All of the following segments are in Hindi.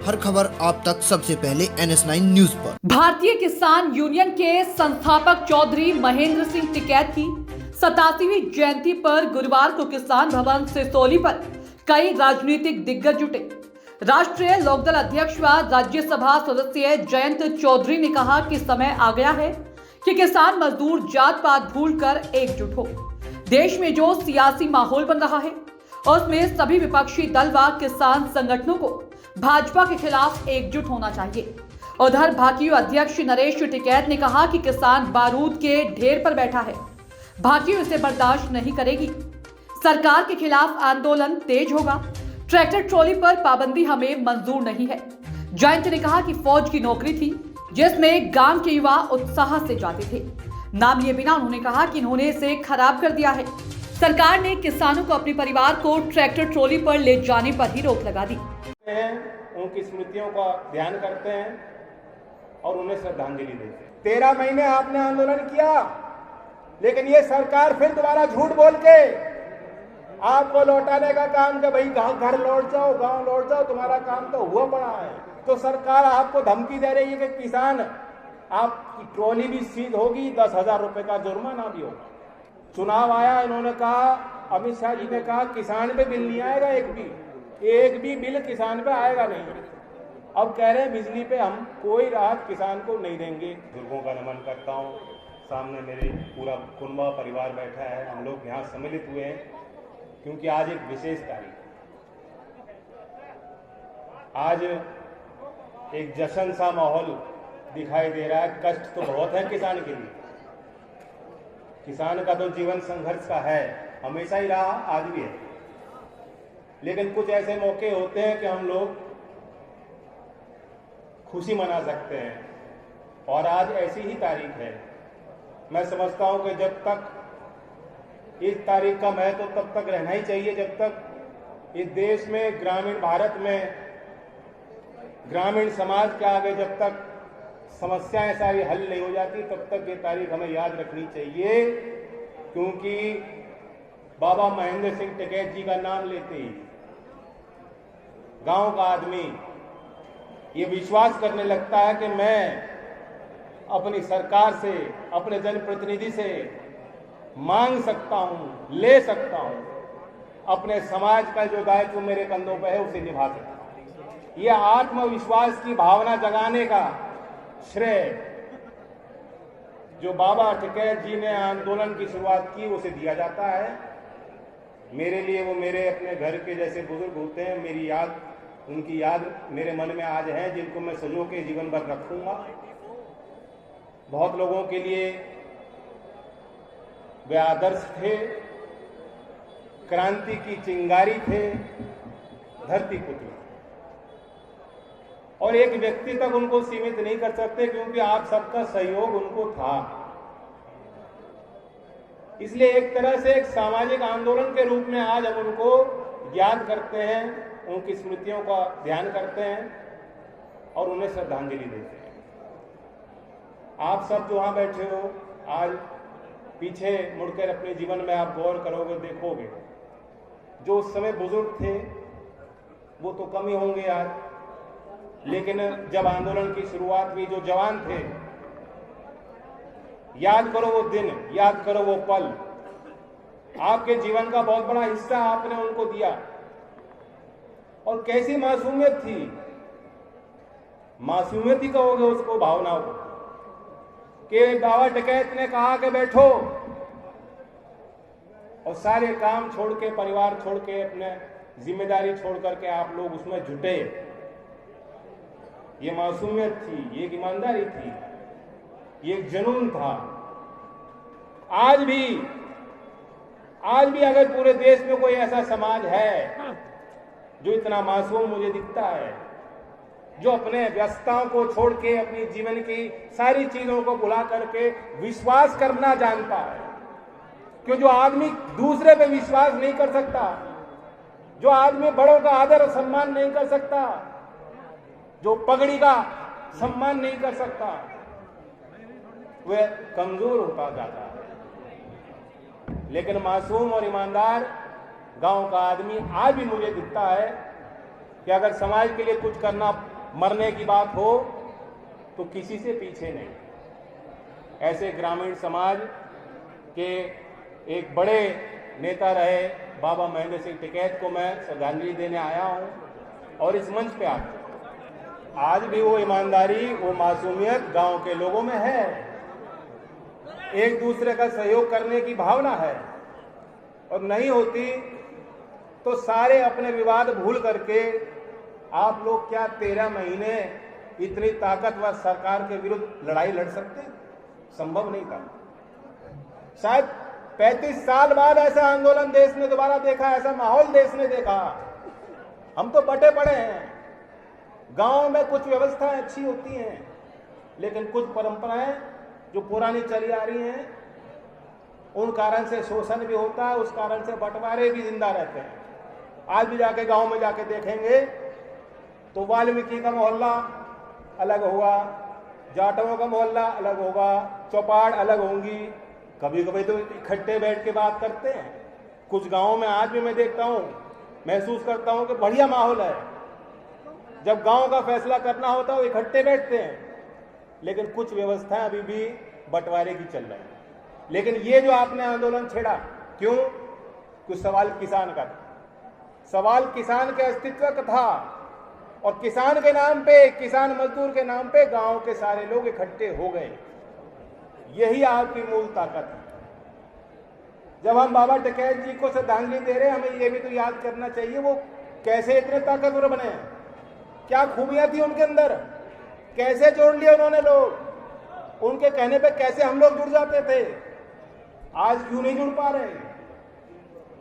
हर खबर आप तक सबसे पहले NS9 न्यूज पर। भारतीय किसान यूनियन के संस्थापक चौधरी महेंद्र सिंह टिकैत की 87वीं जयंती पर गुरुवार को किसान भवन सिसोली पर कई राजनीतिक दिग्गज जुटे। राष्ट्रीय लोकदल अध्यक्ष व राज्यसभा सदस्य जयंत चौधरी ने कहा कि समय आ गया है कि किसान मजदूर जात पात भूलकर एकजुट हो। देश में जो सियासी माहौल बन रहा है उसमें सभी विपक्षी दल व किसान संगठनों को भाजपा के खिलाफ एकजुट होना चाहिए। उधर भाकियू अध्यक्ष नरेश टिकैत ने कहा कि किसान बारूद के ढेर पर बैठा है, भाकियू इसे बर्दाश्त नहीं करेगी। सरकार के खिलाफ आंदोलन तेज होगा। ट्रैक्टर ट्रॉली पर पाबंदी हमें मंजूर नहीं है। जयंत ने कहा कि फौज की नौकरी थी जिसमें गांव के युवा उत्साह से जाते थे। नाम लिए बिना उन्होंने कहा कि इन्होंने इसे खराब कर दिया है। सरकार ने किसानों को अपने परिवार को ट्रैक्टर ट्रॉली पर ले जाने पर ही रोक लगा दी। उनकी स्मृतियों का ध्यान करते हैं और उन्हें श्रद्धांजलि देते हैं। 13 महीने आपने आंदोलन किया, लेकिन ये सरकार फिर दोबारा झूठ बोल के आपको लौटाने का काम कि भाई घर लौट जाओ, गांव लौट जाओ, तुम्हारा काम तो हुआ पड़ा है। तो सरकार आपको धमकी दे रही है कि किसान आपकी ट्रॉली भी सीज होगी, 10,000 रुपए का जुर्माना भी होगा। चुनाव आया, इन्होंने कहा, अमित शाह जी ने कहा किसान पे बिल नहीं आएगा, एक भी बिल किसान पे आएगा नहीं। अब कह रहे हैं बिजली पे हम कोई राहत किसान को नहीं देंगे। बुजुर्गों का नमन करता हूँ। सामने मेरे पूरा कुनबा परिवार बैठा है, हम लोग यहाँ सम्मिलित हुए हैं क्योंकि आज एक विशेष तारीख, आज एक जश्न सा माहौल दिखाई दे रहा है। कष्ट तो बहुत है किसान के लिए, किसान का तो जीवन संघर्ष का है, हमेशा ही रहा, आज भी है। लेकिन कुछ ऐसे मौके होते हैं कि हम लोग खुशी मना सकते हैं और आज ऐसी ही तारीख है। मैं समझता हूं कि जब तक इस तारीख का महत्व तब तक रहना ही चाहिए जब तक इस देश में, ग्रामीण भारत में, ग्रामीण समाज के आगे जब तक समस्याएं सारी हल नहीं हो जाती तब तक ये तारीख हमें याद रखनी चाहिए। क्योंकि बाबा महेंद्र सिंह टिकैत जी का नाम लेते ही गांव का आदमी ये विश्वास करने लगता है कि मैं अपनी सरकार से, अपने जनप्रतिनिधि से मांग सकता हूं, ले सकता हूं, अपने समाज का जो दायित्व मेरे कंधों पर है उसे निभा सकता हूं। यह आत्मविश्वास की भावना जगाने का श्रेय जो बाबा टिकैत जी ने आंदोलन की शुरुआत की उसे दिया जाता है। मेरे लिए वो मेरे अपने घर के जैसे बुजुर्ग होते हैं। मेरी याद, उनकी याद मेरे मन में आज है, जिनको मैं सजो के जीवन भर रखूंगा। बहुत लोगों के लिए वे आदर्श थे, क्रांति की चिंगारी थे, धरती पुत्र। और एक व्यक्ति तक उनको सीमित नहीं कर सकते क्योंकि आप सबका सहयोग उनको था। इसलिए एक तरह से एक सामाजिक आंदोलन के रूप में आज हम उनको याद करते हैं, उनकी स्मृतियों का ध्यान करते हैं और उन्हें श्रद्धांजलि देते हैं। आप सब जो वहां बैठे हो, आज पीछे मुड़कर अपने जीवन में आप गौर करोगे, देखोगे जो उस समय बुजुर्ग थे वो तो कम ही होंगे आज, लेकिन जब आंदोलन की शुरुआत हुई जो जवान थे, याद करो वो दिन, याद करो वो पल। आपके जीवन का बहुत बड़ा हिस्सा आपने उनको दिया। और कैसी मासूमियत थी, मासूमियत ही कहोगे उसको, भावनाओं को, कि बाबा टिकैत ने कहा कि बैठो और सारे काम छोड़ के, परिवार छोड़ के, अपने जिम्मेदारी छोड़ करके आप लोग उसमें जुटे। ये मासूमियत थी, ये एक ईमानदारी थी, ये एक जुनून था। आज भी अगर पूरे देश में कोई ऐसा समाज है जो इतना मासूम मुझे दिखता है, जो अपने व्यस्तताओं को छोड़ के, अपनी जीवन की सारी चीजों को भुला करके विश्वास करना जानता है, क्यों जो आदमी दूसरे पे विश्वास नहीं कर सकता, जो आदमी बड़ों का आदर और सम्मान नहीं कर सकता, जो पगड़ी का सम्मान नहीं कर सकता, वह कमजोर होता जाता है। लेकिन मासूम और ईमानदार गांव का आदमी आज भी मुझे दिखता है कि अगर समाज के लिए कुछ करना मरने की बात हो तो किसी से पीछे नहीं। ऐसे ग्रामीण समाज के एक बड़े नेता रहे बाबा महेंद्र सिंह टिकैत को मैं श्रद्धांजलि देने आया हूं और इस मंच पे आकर आज भी वो ईमानदारी, वो मासूमियत गांव के लोगों में है। एक दूसरे का सहयोग करने की भावना है और नहीं होती तो सारे अपने विवाद भूल करके आप लोग क्या 13 महीने इतनी ताकतवर सरकार के विरुद्ध लड़ाई लड़ सकते? संभव नहीं था। शायद 35 साल बाद ऐसा आंदोलन देश ने दोबारा देखा, ऐसा माहौल देश ने देखा। हम तो बटे पड़े हैं। गांव में कुछ व्यवस्थाएं अच्छी होती हैं, लेकिन कुछ परंपराएं जो पुरानी चली आ रही हैं, उन कारण से शोषण भी होता है, उस कारण से बंटवारे भी जिंदा रहते हैं। आज भी जाके गांव में जाके देखेंगे तो वाल्मीकि का मोहल्ला अलग होगा, जाटों का मोहल्ला अलग होगा, चौपाड़ अलग होंगी। कभी कभी तो इकट्ठे बैठ के बात करते हैं। कुछ गांवों में आज भी मैं देखता हूं, महसूस करता हूं कि बढ़िया माहौल है। जब गांव का फैसला करना होता है वो इकट्ठे बैठते हैं, लेकिन कुछ व्यवस्थाएं अभी भी बंटवारे की चल रही है। लेकिन ये जो आपने आंदोलन छेड़ा, क्यों? कुछ सवाल किसान का था, सवाल किसान के अस्तित्व का था और किसान के नाम पे, किसान मजदूर के नाम पे गांव के सारे लोग इकट्ठे हो गए। यही आपकी मूल ताकत है। जब हम बाबा टिकैत जी को श्रद्धांजलि दे रहे हैं, हमें ये भी तो याद करना चाहिए वो कैसे इतने ताकतवर बने हैं, क्या खूबियां थी उनके अंदर, कैसे जोड़ लिए उन्होंने लोग, उनके कहने पे कैसे हम लोग जुड़ जाते थे, आज क्यों नहीं जुड़ पा रहे?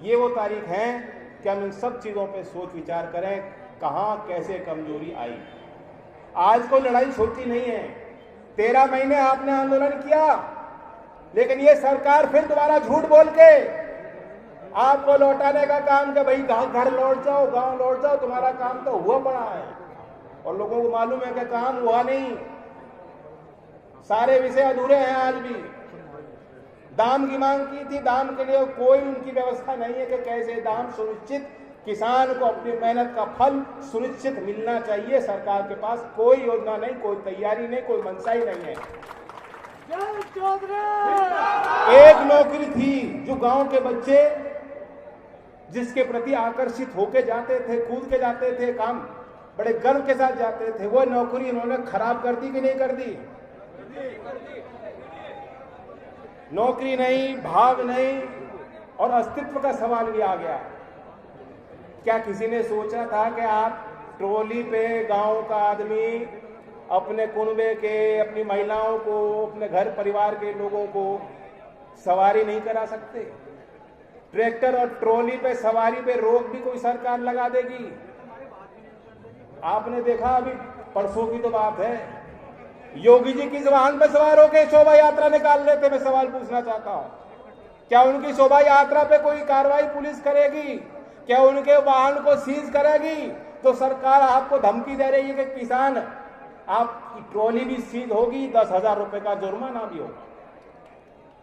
ये वो तारीख है कि हम इन सब चीजों पे सोच विचार करें, कहां कैसे कमजोरी आई। आज कोई लड़ाई छोटी नहीं है। 13 महीने आपने आंदोलन किया, लेकिन ये सरकार फिर दोबारा झूठ बोल के आपको लौटाने का काम कि भाई घर लौट जाओ, गांव लौट जाओ, तुम्हारा काम तो हुआ पड़ा है। और लोगों को मालूम है कि काम हुआ नहीं, सारे विषय अधूरे हैं। आज भी दाम की मांग की थी, दाम के लिए कोई उनकी व्यवस्था नहीं है कि कैसे दाम सुनिश्चित, किसान को अपनी मेहनत का फल सुनिश्चित मिलना चाहिए। सरकार के पास कोई योजना नहीं, कोई तैयारी नहीं, कोई मनसा ही नहीं है। एक नौकरी थी जो गांव के बच्चे जिसके प्रति आकर्षित होके जाते थे, कूद के जाते थे, काम बड़े गर्व के साथ जाते थे, वो नौकरी इन्होंने खराब कर दी कि नहीं कर दी? नौकरी नहीं, भाव नहीं और अस्तित्व का सवाल भी आ गया। क्या किसी ने सोचा था कि आप ट्रॉली पे गांव का आदमी अपने कुनबे के, अपनी महिलाओं को, अपने घर परिवार के लोगों को सवारी नहीं करा सकते? ट्रैक्टर और ट्रॉली पे सवारी पे रोक भी कोई सरकार लगा देगी? आपने देखा, अभी परसों की तो बात है, योगी जी किस वाहन पर सवार होकर शोभा यात्रा निकाल रहे थे? मैं सवाल पूछना चाहता हूं, क्या उनकी शोभा यात्रा पे कोई कार्रवाई पुलिस करेगी? क्या उनके वाहन को सीज करेगी? तो सरकार आपको धमकी दे रही है कि किसान आपकी ट्रॉली भी सीज होगी, 10,000 रुपए का जुर्माना भी होगा।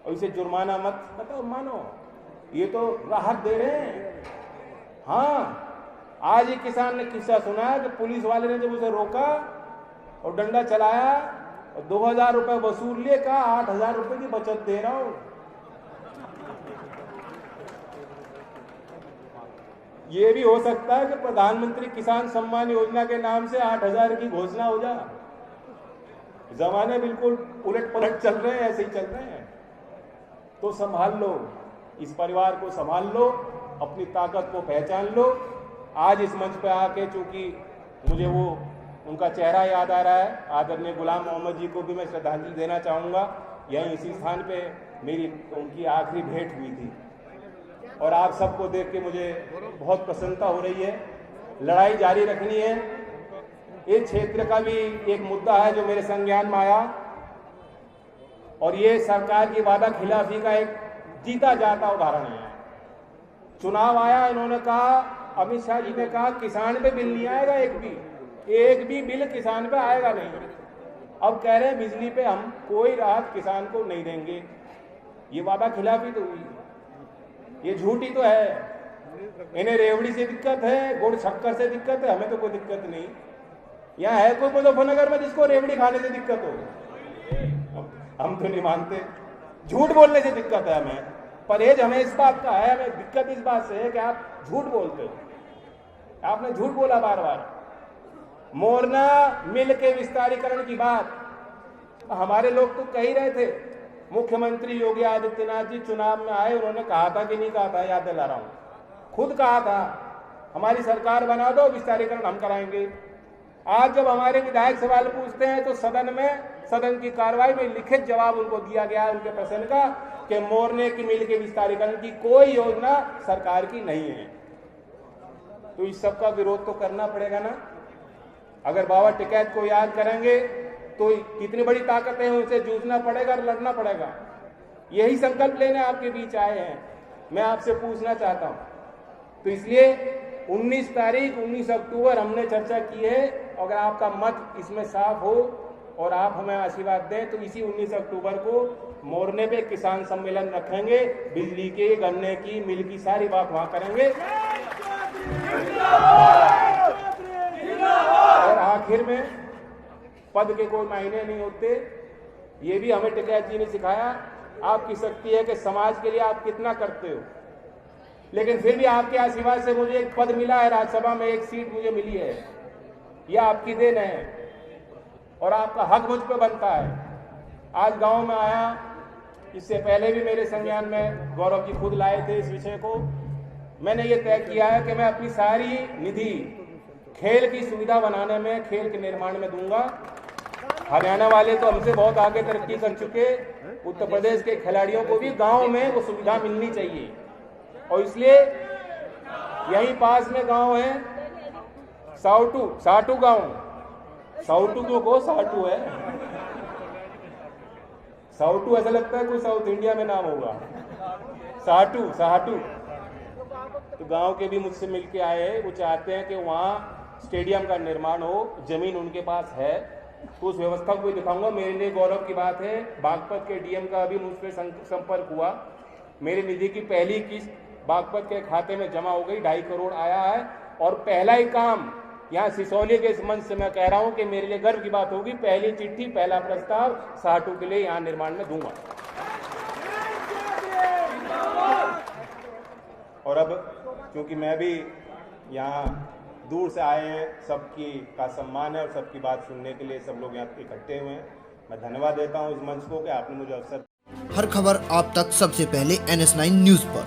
और इसे जुर्माना मत बताओ, मानो ये तो राहत दे रहे हैं। हाँ, आज ही किसान ने किस्सा सुना कि पुलिस वाले ने जब उसे रोका और डंडा चलाया और 2,000 रुपए वसूल लिए, कहा 8,000 रुपए की बचत दे रहा हूं। ये भी हो सकता है कि प्रधानमंत्री किसान सम्मान योजना के नाम से 8,000 की घोषणा हो जाए। जमाने बिल्कुल उलट पलट चल रहे हैं, ऐसे ही चल रहे हैं। तो संभाल लो, इस परिवार को संभाल लो, अपनी ताकत को पहचान लो। आज इस मंच पे आके चूंकि मुझे वो उनका चेहरा याद आ रहा है, आदरणीय गुलाम मोहम्मद जी को भी मैं श्रद्धांजलि देना चाहूँगा। यहीं इसी स्थान पे मेरी उनकी आखिरी भेंट हुई थी और आप सबको देख के मुझे बहुत प्रसन्नता हो रही है। लड़ाई जारी रखनी है। इस क्षेत्र का भी एक मुद्दा है जो मेरे संज्ञान में आया और ये सरकार की वादा खिलाफी का एक जीता जाता उदाहरण है। चुनाव आया, इन्होंने कहा, अमित शाह जी ने कहा किसान पे बिल नहीं आएगा, एक भी बिल किसान पे आएगा नहीं। अब कह रहे हैं बिजली पे हम कोई राहत किसान को नहीं देंगे। ये वादा खिलाफी तो हुई, ये झूठी तो है। इन्हें रेवड़ी से दिक्कत है, गुड़ शक्कर से दिक्कत है, हमें तो कोई दिक्कत नहीं। यहाँ है कोई मुजफ्फरनगर में जिसको रेवड़ी खाने से दिक्कत हो? हम तो नहीं मानते। झूठ बोलने से दिक्कत है हमें, परहेज हमें इस बात का है, हमें दिक्कत इस बात से है कि आप झूठ बोलते हो। आपने झूठ बोला बार बार। मोरना मिल के विस्तारीकरण की बात हमारे लोग तो कह ही रहे थे। मुख्यमंत्री योगी आदित्यनाथ जी चुनाव में आए, उन्होंने कहा था कि नहीं कहा था, याद दिला रहा हूं, खुद कहा था हमारी सरकार बना दो, विस्तारीकरण हम कराएंगे। आज जब हमारे विधायक सवाल पूछते हैं तो सदन की कार्रवाई में लिखित जवाब उनको दिया गया उनके प्रश्न का कि मोरने की मिल के विस्तारीकरण की कोई योजना सरकार की नहीं है। तो इस सब का विरोध तो करना पड़ेगा ना। अगर बाबा टिकैत को याद करेंगे तो कितनी बड़ी ताकतें हैं, उनसे जूझना पड़ेगा और लड़ना पड़ेगा। यही संकल्प लेने आपके बीच आए हैं। मैं आपसे पूछना चाहता हूं, तो इसलिए 19 तारीख 19 अक्टूबर हमने चर्चा की है। अगर आपका मत इसमें साफ हो और आप हमें आशीर्वाद दें तो इसी 19 अक्टूबर को मोरने पे किसान सम्मेलन रखेंगे। बिजली के, गन्ने की, मिल की सारी बात वहां करेंगे। और आखिर में पद के कोई मायने नहीं होते, ये भी हमें टिकैत जी ने सिखाया। आपकी शक्ति है कि समाज के लिए आप कितना करते हो, लेकिन फिर भी आपके आशीर्वाद से मुझे एक पद मिला है राज्यसभा में, एक सीट मुझे मिली है। यह आपकी देन है और आपका हक मुझ पे बनता है। आज गांव में आया, इससे पहले भी मेरे संज्ञान में गौरव जी खुद लाए थे इस विषय को। मैंने ये तय किया है कि मैं अपनी सारी निधि खेल की सुविधा बनाने में, खेल के निर्माण में दूंगा। हरियाणा वाले तो हमसे बहुत आगे तरक्की कर चुके, उत्तर प्रदेश के खिलाड़ियों को भी गांव में वो सुविधा मिलनी चाहिए। और इसलिए यहीं पास में गांव है साटू गांव, साउटू को साटू है, साउटू ऐसा लगता है कोई साउथ इंडिया में नाम होगा, साटू। तो गांव के भी मुझसे मिलके आए हैं, वो चाहते हैं कि वहाँ स्टेडियम का निर्माण हो, जमीन उनके पास है, तो उस व्यवस्था को भी दिखाऊंगा। मेरे लिए गौरव की बात है, बागपत के डीएम का भी मुझसे संपर्क हुआ। मेरी निधि की पहली किस्त बागपत के खाते में जमा हो गई, 2.5 करोड़ आया है। और पहला ही काम यहाँ सिसौली के इस मंच से मैं कह रहा हूं कि मेरे लिए गर्व की बात होगी, पहली चिट्ठी, पहला प्रस्ताव साटू के लिए यहाँ निर्माण में दूंगा। और अब क्योंकि मैं भी यहाँ दूर से आए हैं, सबकी का सम्मान है और सबकी बात सुनने के लिए सब लोग यहाँ इकट्ठे हुए हैं। मैं धन्यवाद देता हूँ इस मंच को कि आपने मुझे अवसर। हर खबर आप तक सबसे पहले NS9 न्यूज पर।